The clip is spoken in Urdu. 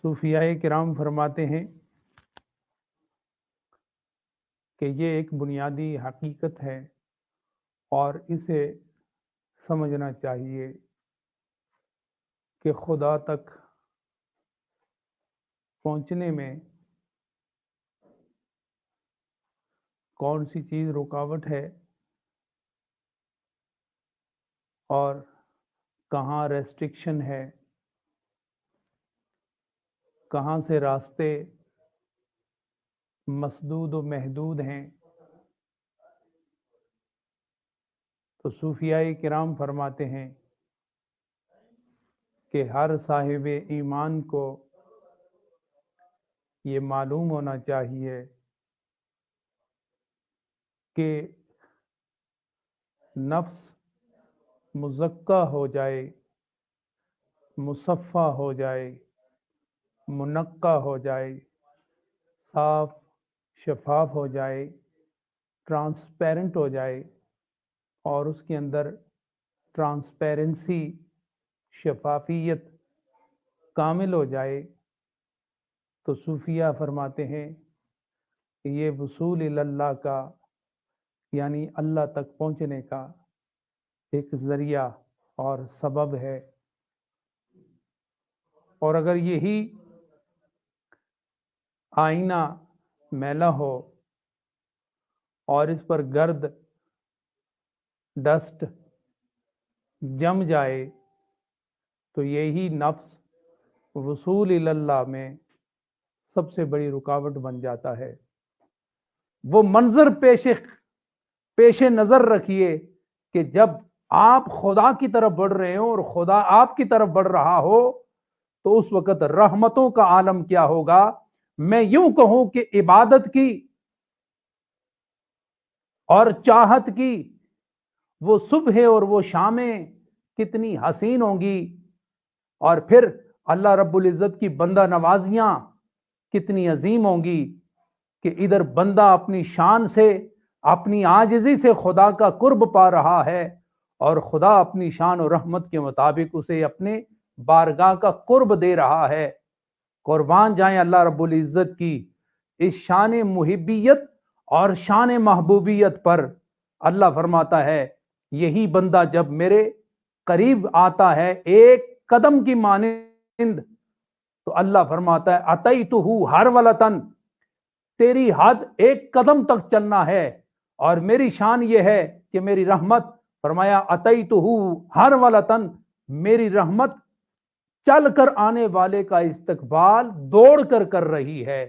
صوفیائے کرام فرماتے ہیں کہ یہ ایک بنیادی حقیقت ہے اور اسے سمجھنا چاہیے کہ خدا تک پہنچنے میں کون سی چیز رکاوٹ ہے اور کہاں ریسٹرکشن ہے، کہاں سے راستے مسدود و محدود ہیں۔ تو صوفیائے کرام فرماتے ہیں کہ ہر صاحب ایمان کو یہ معلوم ہونا چاہیے کہ نفس مزکہ ہو جائے، مصفہ ہو جائے، منقہ ہو جائے، صاف شفاف ہو جائے، ٹرانسپیرنٹ ہو جائے اور اس کے اندر ٹرانسپیرنسی، شفافیت کامل ہو جائے، تو صوفیہ فرماتے ہیں کہ یہ وصول اللہ کا یعنی اللہ تک پہنچنے کا ایک ذریعہ اور سبب ہے۔ اور اگر یہی آئینہ میلا ہو اور اس پر گرد ڈسٹ جم جائے تو یہی نفس وصول اللہ میں سب سے بڑی رکاوٹ بن جاتا ہے۔ وہ منظر پیش نظر رکھیے کہ جب آپ خدا کی طرف بڑھ رہے ہو اور خدا آپ کی طرف بڑھ رہا ہو تو اس وقت رحمتوں کا عالم کیا ہوگا۔ میں یوں کہوں کہ عبادت کی اور چاہت کی وہ صبح اور وہ شامیں کتنی حسین ہوں گی، اور پھر اللہ رب العزت کی بندہ نوازیاں کتنی عظیم ہوں گی کہ ادھر بندہ اپنی شان سے، اپنی عاجزی سے خدا کا قرب پا رہا ہے اور خدا اپنی شان و رحمت کے مطابق اسے اپنے بارگاہ کا قرب دے رہا ہے۔ قربان جائیں اللہ رب العزت کی اس شان محبیت اور شان محبوبیت پر۔ اللہ فرماتا ہے یہی بندہ جب میرے قریب آتا ہے ایک قدم کی مانند، تو اللہ فرماتا ہے اتیتہ ہرولۃ، تیری حد ایک قدم تک چلنا ہے، اور میری شان یہ ہے کہ میری رحمت، فرمایا اتیتہ ہرولۃ، میری رحمت چل کر آنے والے کا استقبال دوڑ کر رہی ہے۔